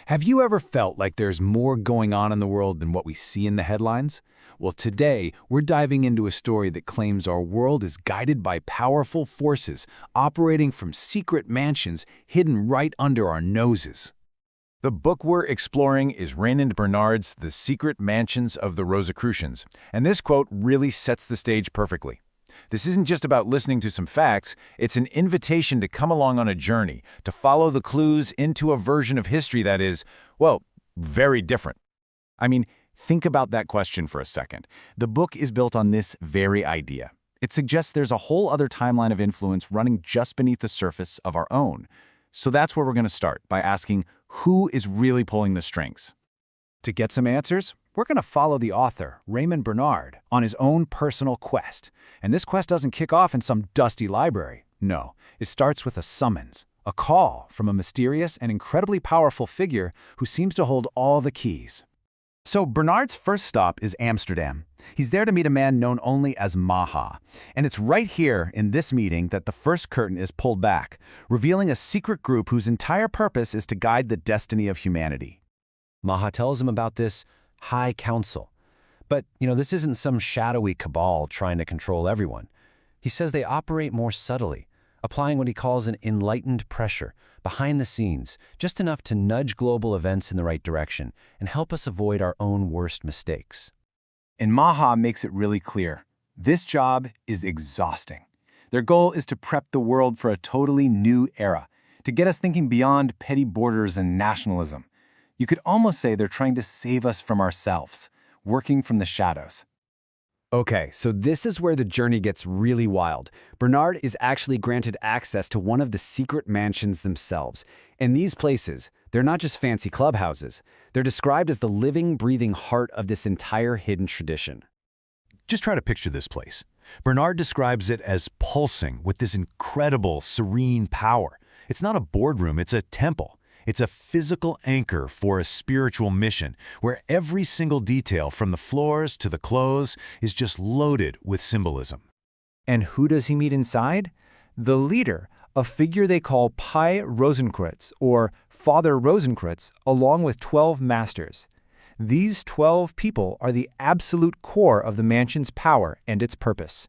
Have you ever felt like there's more going on in the world than what we see in the headlines? Well, today, we're diving into a story that claims our world is guided by powerful forces operating from secret mansions hidden right under our noses. The book we're exploring is Raymond Bernard's The Secret Mansions of the Rosicrucians, and this quote really sets the stage perfectly. This isn't just about listening to some facts, it's an invitation to come along on a journey, to follow the clues into a version of history that is, well, very different. I mean, think about that question for a second. The book is built on this very idea. It suggests there's a whole other timeline of influence running just beneath the surface of our own. So that's where we're going to start, by asking who is really pulling the strings. To get some answers, we're going to follow the author, Raymond Bernard, on his own personal quest. And this quest doesn't kick off in some dusty library. No, it starts with a summons, a call from a mysterious and incredibly powerful figure who seems to hold all the keys. So Bernard's first stop is Amsterdam. He's there to meet a man known only as Maha. And it's right here in this meeting that the first curtain is pulled back, revealing a secret group whose entire purpose is to guide the destiny of humanity. Maha tells him about this High Council. But, this isn't some shadowy cabal trying to control everyone. He says they operate more subtly, applying what he calls an enlightened pressure, behind the scenes, just enough to nudge global events in the right direction and help us avoid our own worst mistakes. And Maha makes it really clear. This job is exhausting. Their goal is to prep the world for a totally new era, to get us thinking beyond petty borders and nationalism. You could almost say they're trying to save us from ourselves, working from the shadows. Okay, so this is where the journey gets really wild. Bernard is actually granted access to one of the secret mansions themselves. And these places, they're not just fancy clubhouses. They're described as the living, breathing heart of this entire hidden tradition. Just try to picture this place. Bernard describes it as pulsing with this incredible, serene power. It's not a boardroom, it's a temple. It's a physical anchor for a spiritual mission where every single detail from the floors to the clothes is just loaded with symbolism. And who does he meet inside? The leader, a figure they call Pi Rosicrucians, or Father Rosicrucians, along with 12 masters. These 12 people are the absolute core of the mansion's power and its purpose.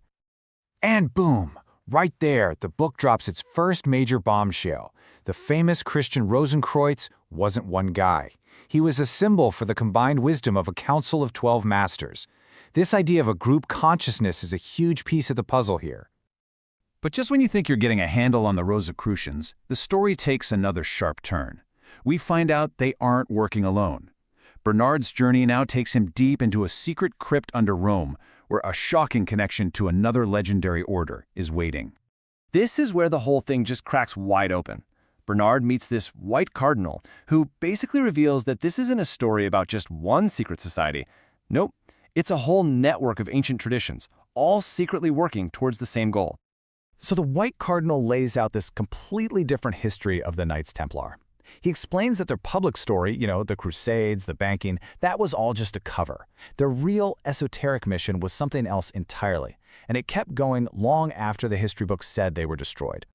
And boom! Right there, the book drops its first major bombshell. The famous Christian Rosicrucians wasn't one guy. He was a symbol for the combined wisdom of a council of 12 masters. This idea of a group consciousness is a huge piece of the puzzle here. But just when you think you're getting a handle on the Rosicrucians, the story takes another sharp turn. We find out they aren't working alone. Bernard's journey now takes him deep into a secret crypt under Rome, where a shocking connection to another legendary order is waiting. This is where the whole thing just cracks wide open. Bernard meets this white cardinal, who basically reveals that this isn't a story about just one secret society. Nope, it's a whole network of ancient traditions, all secretly working towards the same goal. So the white cardinal lays out this completely different history of the Knights Templar. He explains that their public story, the Crusades, the banking, that was all just a cover. Their real esoteric mission was something else entirely, and it kept going long after the history books said they were destroyed.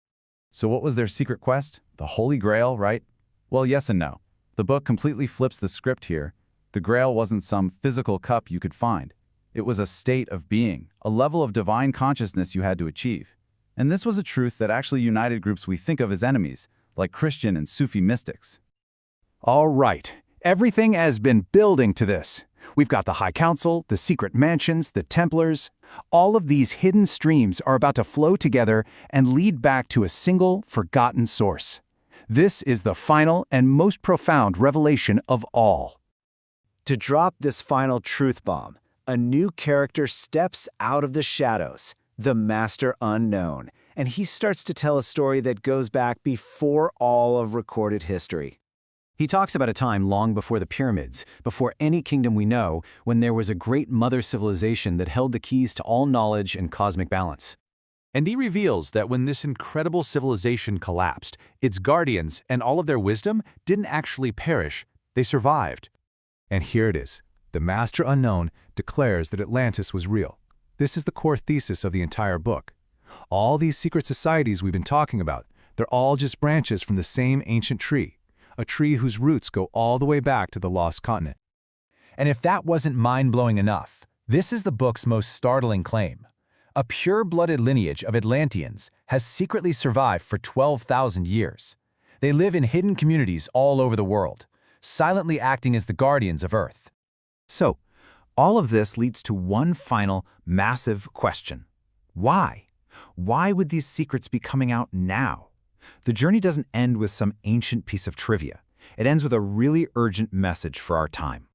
So what was their secret quest? The Holy Grail, right? Well, yes and no. The book completely flips the script here. The Grail wasn't some physical cup you could find. It was a state of being, a level of divine consciousness you had to achieve. And this was a truth that actually united groups we think of as enemies, like Christian and Sufi mystics. All right, everything has been building to this. We've got the High Council, the secret mansions, the Templars. All of these hidden streams are about to flow together and lead back to a single, forgotten source. This is the final and most profound revelation of all. To drop this final truth bomb, a new character steps out of the shadows, the Master Unknown, and he starts to tell a story that goes back before all of recorded history. He talks about a time long before the pyramids, before any kingdom we know, when there was a great mother civilization that held the keys to all knowledge and cosmic balance. And he reveals that when this incredible civilization collapsed, its guardians and all of their wisdom didn't actually perish, they survived. And here it is. The Master Unknown declares that Atlantis was real. This is the core thesis of the entire book. All these secret societies we've been talking about, they're all just branches from the same ancient tree. a tree whose roots go all the way back to the lost continent. And if that wasn't mind-blowing enough, this is the book's most startling claim. A pure-blooded lineage of Atlanteans has secretly survived for 12,000 years. They live in hidden communities all over the world, silently acting as the guardians of Earth. So, all of this leads to one final, massive question. Why? Why would these secrets be coming out now? The journey doesn't end with some ancient piece of trivia. It ends with a really urgent message for our time.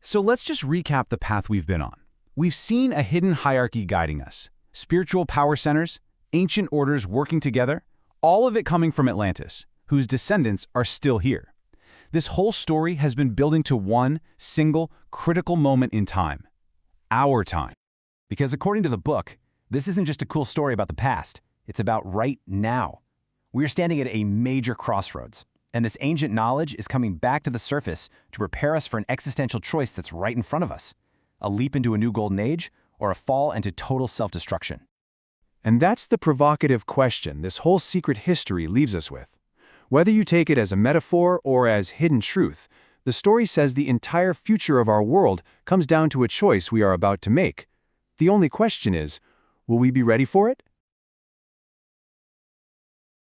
So let's just recap the path we've been on. We've seen a hidden hierarchy guiding us. Spiritual power centers, ancient orders working together, all of it coming from Atlantis, whose descendants are still here. This whole story has been building to one single, critical moment in time. Our time. Because according to the book, this isn't just a cool story about the past. It's about right now. We're standing at a major crossroads, and this ancient knowledge is coming back to the surface to prepare us for an existential choice that's right in front of us. A leap into a new golden age, or a fall into total self-destruction. And that's the provocative question this whole secret history leaves us with. Whether you take it as a metaphor or as hidden truth, the story says the entire future of our world comes down to a choice we are about to make. The only question is, will we be ready for it?